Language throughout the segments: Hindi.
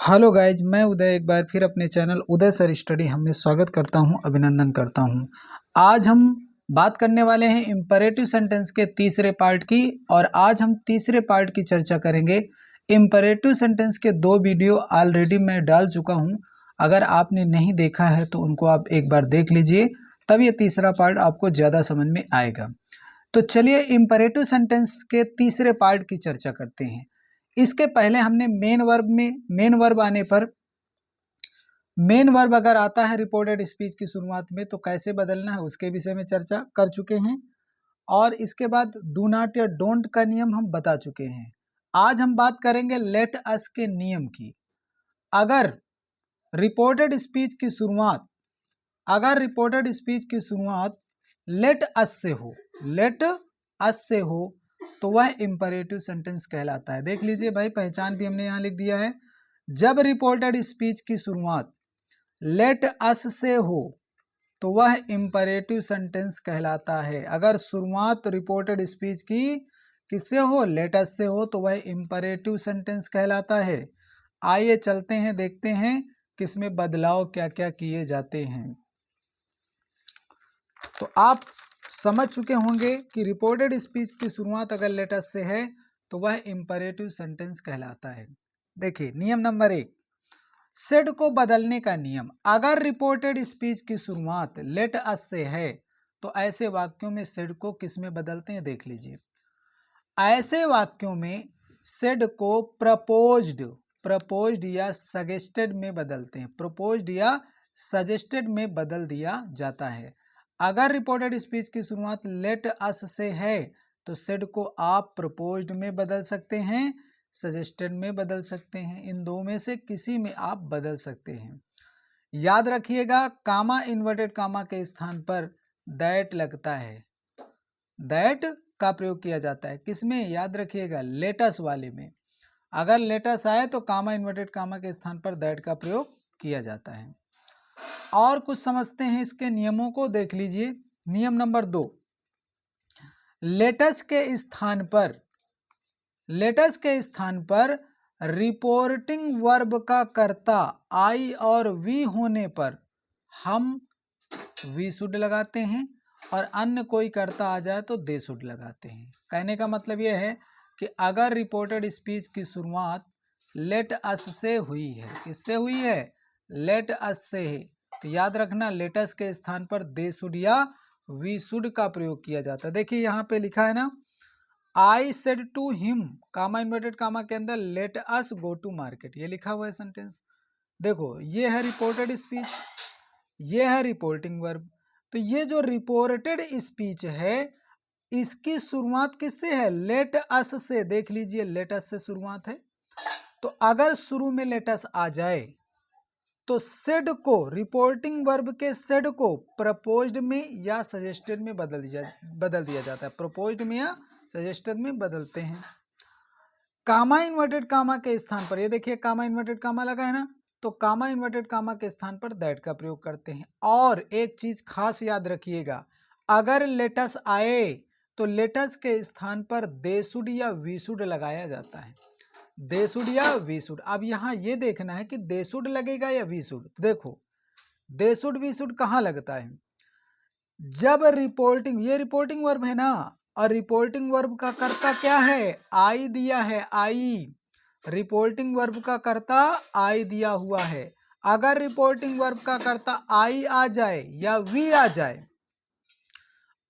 हेलो गाइज, मैं उदय एक बार फिर अपने चैनल उदय सर स्टडी हम में स्वागत करता हूं, अभिनंदन करता हूं। आज हम बात करने वाले हैं इम्परेटिव सेंटेंस के तीसरे पार्ट की। और आज हम तीसरे पार्ट की चर्चा करेंगे। इम्परेटिव सेंटेंस के 2 वीडियो ऑलरेडी मैं डाल चुका हूं। अगर आपने नहीं देखा है तो उनको आप एक बार देख लीजिए, तब ये तीसरा पार्ट आपको ज़्यादा समझ में आएगा। तो चलिए इम्परेटिव सेंटेंस के तीसरे पार्ट की चर्चा करते हैं। इसके पहले हमने मेन वर्ब आने पर, मेन वर्ब अगर आता है रिपोर्टेड स्पीच की शुरुआत में तो कैसे बदलना है उसके विषय में चर्चा कर चुके हैं। और इसके बाद डू नॉट या डोंट का नियम हम बता चुके हैं। आज हम बात करेंगे लेट अस के नियम की। अगर रिपोर्टेड स्पीच की शुरुआत लेट अस से हो तो वह इंपरेटिव सेंटेंस कहलाता है। देख लीजिए भाई, पहचान भी हमने यहाँ लिख दिया है। जब रिपोर्टेड स्पीच की शुरुआत लेट अस से हो तो वह इंपरेटिव सेंटेंस कहलाता है। अगर शुरुआत रिपोर्टेड स्पीच की किससे हो, लेट अस से हो, तो वह इंपरेटिव सेंटेंस कहलाता है। आइए चलते हैं, देखते हैं किसमें बदलाव क्या क्या किए जाते हैं। तो आप समझ चुके होंगे कि रिपोर्टेड स्पीच की शुरुआत अगर लेट अस से है तो वह इंपरेटिव सेंटेंस कहलाता है। देखिए नियम नंबर 1, सेड को बदलने का नियम। अगर रिपोर्टेड स्पीच की शुरुआत लेट अस से है तो ऐसे वाक्यों में सेड को किस में बदलते हैं, देख लीजिए। ऐसे वाक्यों में सेड को प्रपोज्ड या सजेस्टेड में बदलते हैं। प्रपोज्ड या सजेस्टेड में बदल दिया जाता है। अगर रिपोर्टेड स्पीच की शुरुआत लेट अस से है तो सेड को आप प्रपोज्ड में बदल सकते हैं, सजेस्टेड में बदल सकते हैं। इन दो में से किसी में आप बदल सकते हैं। याद रखिएगा, कामा इन्वर्टेड कामा के स्थान पर दैट लगता है। दैट का प्रयोग किया जाता है किसमें, याद रखिएगा, लेटस वाले में। अगर लेटस आए तो कामा इन्वर्टेड कामा के स्थान पर दैट का प्रयोग किया जाता है। और कुछ समझते हैं इसके नियमों को, देख लीजिए। नियम नंबर 2, लेटस के स्थान पर रिपोर्टिंग वर्ब का कर्ता आई और वी होने पर हम वी शुड लगाते हैं, और अन्य कोई कर्ता आ जाए तो दे शुड लगाते हैं। कहने का मतलब यह है कि अगर रिपोर्टेड स्पीच की शुरुआत लेट अस से हुई है, किससे हुई है, लेट अस से है, तो याद रखना लेटस के स्थान पर दे शुड या वी शुड का प्रयोग किया जाता है। देखिए यहाँ पे लिखा है ना, I said to him, comma inverted comma के अंदर let us go to market, ये लिखा हुआ है सेंटेंस। देखो ये है रिपोर्टेड स्पीच, ये है रिपोर्टिंग वर्ब। तो ये जो रिपोर्टेड स्पीच है इसकी शुरुआत किससे है, लेट अस से। देख लीजिए लेट अस से शुरुआत है। तो अगर शुरू में लेट अस आ जाए तो सेड को, रिपोर्टिंग वर्ब के सेड को प्रपोज्ड में या सजेस्टेड में बदल दिया जाता है। प्रपोज्ड में या सजेस्टेड में बदलते हैं। कामा इन्वर्टेड कामा के स्थान पर, ये देखिए कामा इन्वर्टेड कामा लगा है ना, तो कामा इन्वर्टेड कामा के स्थान पर दैट का प्रयोग करते हैं। और एक चीज खास याद रखिएगा, अगर लेटस आए तो लेटस के स्थान पर दे शुड या वी शुड लगाया जाता है। दे शुड या वी शुड। अब यहाँ ये देखना है कि दे शुड लगेगा या वी शुड। देखो दे शुड वी शुड कहाँ लगता है, जब रिपोर्टिंग, ये रिपोर्टिंग वर्ब है ना, और रिपोर्टिंग वर्ब का कर्ता क्या है, आई दिया है, आई। रिपोर्टिंग वर्ब का कर्ता आई दिया हुआ है। अगर रिपोर्टिंग वर्ब का कर्ता आई आ जाए या वी आ जाए,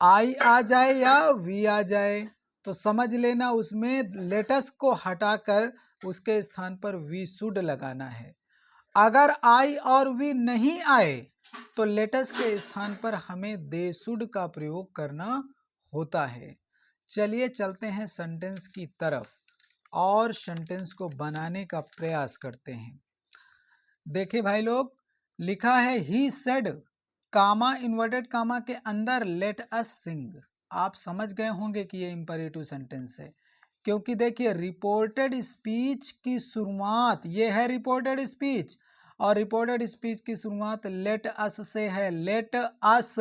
आई आ जाए या वी आ जाए, तो समझ लेना उसमें लेटस को हटाकर उसके स्थान पर वी शुड लगाना है। अगर आई और वी नहीं आए तो लेटस के स्थान पर हमें दे शुड का प्रयोग करना होता है। चलिए चलते हैं सेंटेंस की तरफ और सेंटेंस को बनाने का प्रयास करते हैं। देखिए भाई लोग, लिखा है he said, comma inverted comma के अंदर लेट अस सिंग। आप समझ गए होंगे कि ये इंपरेटिव सेंटेंस है, क्योंकि देखिए रिपोर्टेड स्पीच की शुरुआत, ये है रिपोर्टेड स्पीच, और रिपोर्टेड स्पीच की शुरुआत लेट अस से है। लेट अस,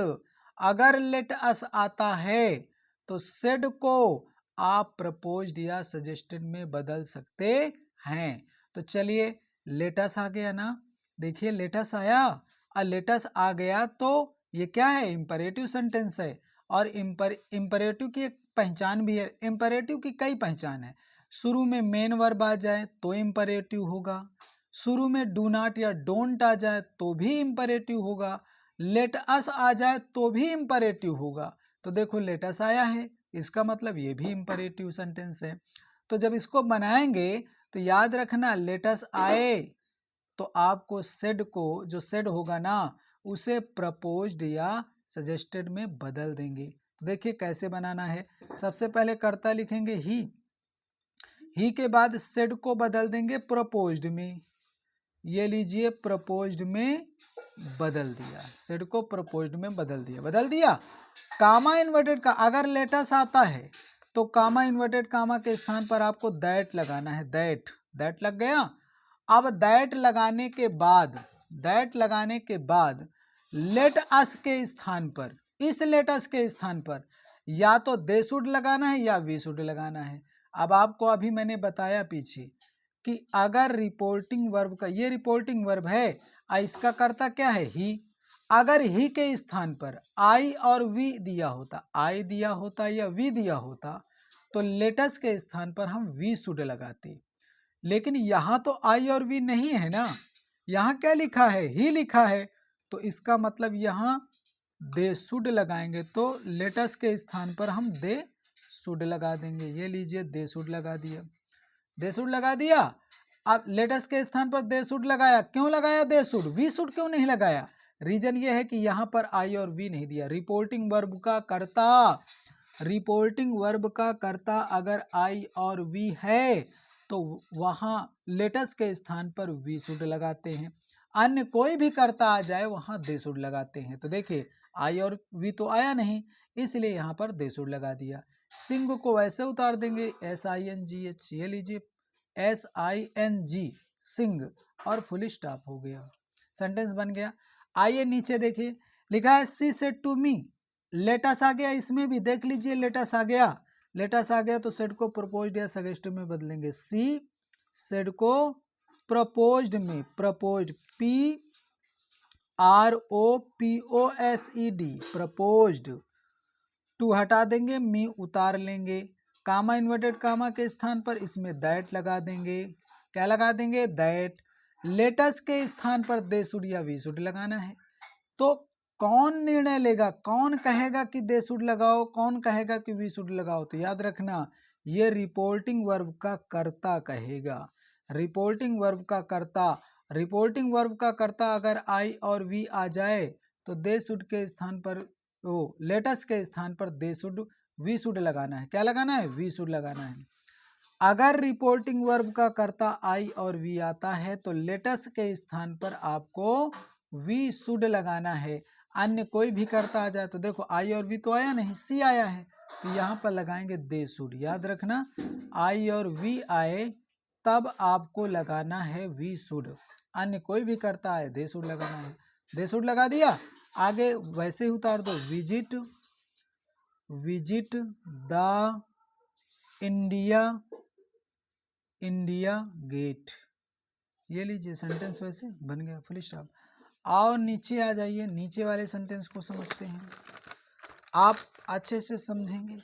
अगर लेट अस आता है तो सेड को आप प्रपोज्ड या सजेस्टेड में बदल सकते हैं। तो चलिए लेटस आ गया ना, देखिए लेटस आया, और लेटस आ गया तो ये क्या है, इंपरेटिव सेंटेंस है। और इंपरेटिव की एक पहचान भी है, इंपरेटिव की कई पहचान है। शुरू में मेन वर्ब आ जाए तो इंपरेटिव होगा, शुरू में डू नॉट या डोंट आ जाए तो भी इंपरेटिव होगा, लेट अस आ जाए तो भी इंपरेटिव होगा। तो देखो लेटस आया है, इसका मतलब ये भी इंपरेटिव सेंटेंस है। तो जब इसको बनाएंगे तो याद रखना, लेटस आए तो आपको सेड को, जो सेड होगा ना, उसे प्रपोज्ड या सजेस्टेड में बदल देंगे। तो देखिए कैसे बनाना है। सबसे पहले कर्ता लिखेंगे ही के बाद सेड को बदल देंगे प्रपोज्ड में। ये लीजिए प्रपोज्ड में बदल दिया, सेड को प्रपोज्ड में बदल दिया। कामा इन्वर्टेड का अगर लेटस आता है तो कामा इन्वर्टेड कामा के स्थान पर आपको दैट लगाना है, दैट लग गया। अब दैट लगाने के बाद लेट अस के स्थान पर, इस लेटस के स्थान पर या तो दे शुड लगाना है या वी शुड लगाना है। अब आपको अभी मैंने बताया पीछे कि अगर रिपोर्टिंग वर्ब का, ये रिपोर्टिंग वर्ब है, इसका कर्ता क्या है, ही। अगर ही के स्थान पर आई और वी दिया होता, आई दिया होता या वी दिया होता, तो लेटस के स्थान पर हम वी शुड लगाते। लेकिन यहाँ तो आई और वी नहीं है ना, यहाँ क्या लिखा है, ही लिखा है। तो इसका मतलब यहाँ दे शुड लगाएंगे, तो लेटस के स्थान पर हम दे शुड लगा देंगे। ये लीजिए दे शुड लगा दिया, दे शुड लगा दिया। अब लेटस के स्थान पर दे शुड लगाया, क्यों लगाया दे शुड, वी शुड क्यों नहीं लगाया? रीजन ये है कि यहाँ पर आई और वी नहीं दिया। रिपोर्टिंग वर्ब का कर्ता अगर आई और वी है तो वहाँ लेटस के स्थान पर वी शुड लगाते हैं। अन्य कोई भी कर्ता आ जाए वहाँ दे शुड लगाते हैं। तो देखिए आई और वी तो आया नहीं, इसलिए यहाँ पर दे शुड लगा दिया। सिंग को वैसे उतार देंगे, SINGH, ये लीजिए SING, सिंग, और फुल स्टॉप हो गया, सेंटेंस बन गया। आइए नीचे देखिए, लिखा है she said to me, letters आ गया, इसमें भी देख लीजिए लेटस आ गया तो सेड को प्रपोज्ड या सजेस्ट में बदलेंगे। सी सेड को प्रपोज्ड में, प्रपोज्ड PROPOSED, प्रपोज्ड, टू हटा देंगे, मी उतार लेंगे, कामा इन्वर्टेड कामा के स्थान पर इसमें दैट लगा देंगे। क्या लगा देंगे, दैट। लेटस के स्थान पर दे शुड या वी शुड लगाना है। तो कौन निर्णय लेगा, कौन कहेगा कि दे शुड लगाओ, कौन कहेगा कि वी शुड लगाओ? तो याद रखना, ये रिपोर्टिंग वर्ब का कर्ता कहेगा। रिपोर्टिंग वर्ब का कर्ता अगर आई और वी आ जाए तो दे शुड के स्थान पर, लेटस के स्थान पर दे शुड वी शुड लगाना है। क्या लगाना है, वी शुड लगाना है। अगर रिपोर्टिंग वर्ब का कर्ता आई और वी आता है तो लेटस के स्थान पर आपको वी शुड लगाना है। अन्य कोई भी कर्ता आ जाए तो देखो आई और वी तो आया नहीं, सी आया है, तो यहाँ पर लगाएंगे दे शुड। याद रखना, आई और वी आए तब आपको लगाना है वी शुड, अन्य कोई भी कर्ता आए दे शुड लगाना है। दे शुड लगा दिया, आगे वैसे ही उतार दो, विजिट द इंडिया गेट, ये लीजिए सेंटेंस वैसे बन गया, फुल स्टॉप। और नीचे आ जाइए, नीचे वाले सेंटेंस को समझते हैं, आप अच्छे से समझेंगे।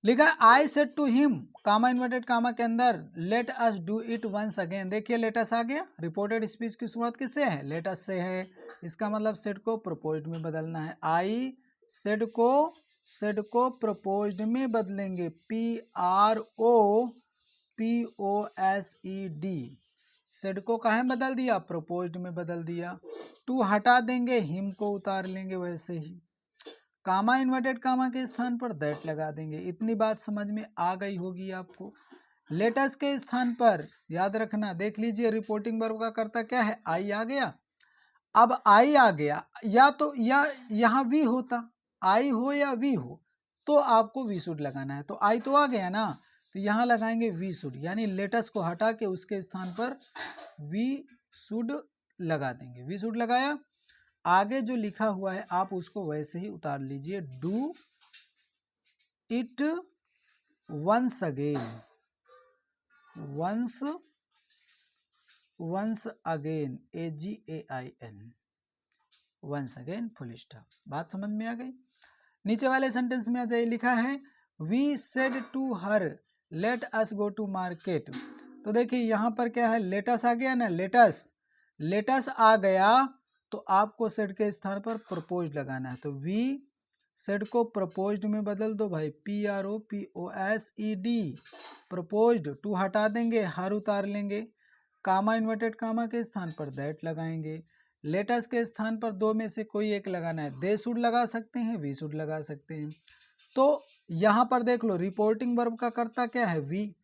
लिखा I said to him, comma inverted comma के अंदर, let us do it once again. देखिए लेट अस आ गया, रिपोर्टेड स्पीच की शुरुआत किससे है, लेट अस से है। इसका मतलब सेड को प्रपोज्ड में बदलना है। आई सेड को प्रपोज्ड में बदलेंगे, PROPOSED। सेड को कहाँ बदल दिया, प्रपोज्ड में बदल दिया। टू हटा देंगे, हिम को उतार लेंगे वैसे ही। कामा इन्वर्टेड कामा के स्थान पर दैट लगा देंगे। इतनी बात समझ में आ गई होगी आपको। लेटस के स्थान पर याद रखना, देख लीजिए रिपोर्टिंग वर्ब का कर्ता क्या है, आई आ गया। अब आई आ गया, या तो या यहाँ वी होता, आई हो या वी हो, तो आपको वी शुड लगाना है। तो आई तो आ गया ना, तो यहाँ लगाएंगे वी शुड, यानी लेटस को हटा के उसके स्थान पर वी शुड लगा देंगे। वी शुड लगाया, आगे जो लिखा हुआ है आप उसको वैसे ही उतार लीजिए, do it once again, once once again, AGAIN, once again full stop. बात समझ में आ गई। नीचे वाले सेंटेंस में आ जाइए, लिखा है we said to her let us go to market. तो देखिए यहाँ पर क्या है, लेटस आ गया ना, लेटस आ गया तो आपको सेड के स्थान पर प्रपोज लगाना है। तो वी सेड को प्रपोज्ड में बदल दो भाई, PROPOSED, प्रपोज्ड। टू हटा देंगे, हर उतार लेंगे, कामा इन्वर्टेड कामा के स्थान पर दैट लगाएंगे। लेटस के स्थान पर दो में से कोई एक लगाना है, दे शुड लगा सकते हैं, वी शुड लगा सकते हैं। तो यहाँ पर देख लो, रिपोर्टिंग वर्ब का कर्ता क्या है, वी।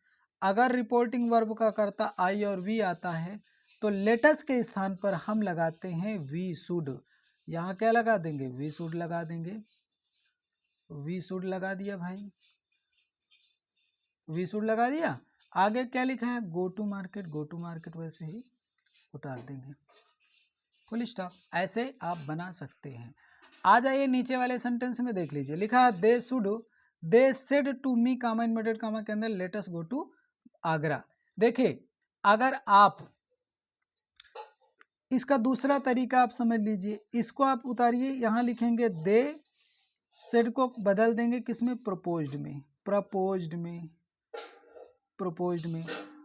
अगर रिपोर्टिंग वर्ब का कर्ता आई और वी आता है तो लेटस के स्थान पर हम लगाते हैं वी शुड। यहाँ क्या लगा देंगे, वी शुड लगा देंगे, वी शुड लगा दिया भाई, वी शुड लगा दिया। आगे क्या लिखा है, go to market, go to market वैसे ही उतार देंगे, फुल स्टॉप। ऐसे आप बना सकते हैं। आ जाइए नीचे वाले सेंटेंस में, देख लीजिए, लिखा है they said to me, comma inverted comma के अंदर, let us go to Agra. देखिए अगर आप इसका दूसरा तरीका आप समझ लीजिए, इसको आप उतारिए, यहाँ लिखेंगे दे सेड को बदल देंगे किसमें, प्रपोज्ड में, प्रपोज्ड में, प्रपोज्ड में।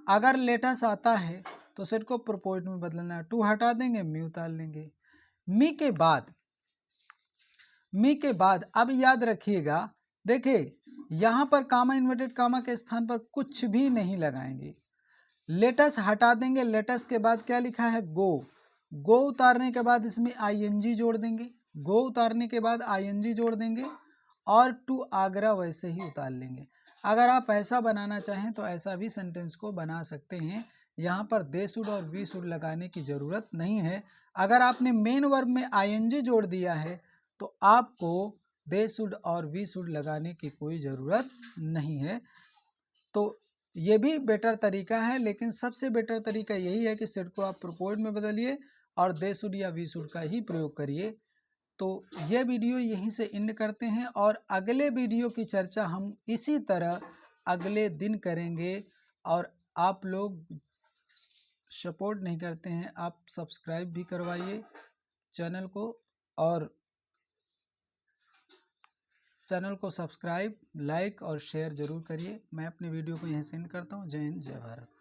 अगर लेटस आता है तो सेड को प्रपोज्ड में बदलना है, टू हटा देंगे, मी उतार लेंगे। मी के बाद अब याद रखिएगा, देखिए यहाँ पर कामा इन्वर्टेड कामा के स्थान पर कुछ भी नहीं लगाएंगे, लेटस हटा देंगे। लेटस के बाद क्या लिखा है, गो उतारने के बाद इसमें ING जोड़ देंगे, गो उतारने के बाद ING जोड़ देंगे और टू आगरा वैसे ही उतार लेंगे। अगर आप ऐसा बनाना चाहें तो ऐसा भी सेंटेंस को बना सकते हैं, यहाँ पर दे शुड और वी शुड लगाने की ज़रूरत नहीं है। अगर आपने मेन वर्ब में ING जोड़ दिया है तो आपको दे शुड और वी शुड लगाने की कोई ज़रूरत नहीं है। तो ये भी बेटर तरीका है, लेकिन सबसे बेटर तरीका यही है कि सेड को आप प्रपोज्ड में बदलिए और दे शुड या वी शुड का ही प्रयोग करिए। तो ये वीडियो यहीं से एंड करते हैं और अगले वीडियो की चर्चा हम इसी तरह अगले दिन करेंगे। और आप लोग सपोर्ट नहीं करते हैं, आप सब्सक्राइब भी करवाइए चैनल को, और चैनल को सब्सक्राइब, लाइक और शेयर जरूर करिए। मैं अपने वीडियो को यहीं से एंड करता हूँ। जय हिंद, जय भारत।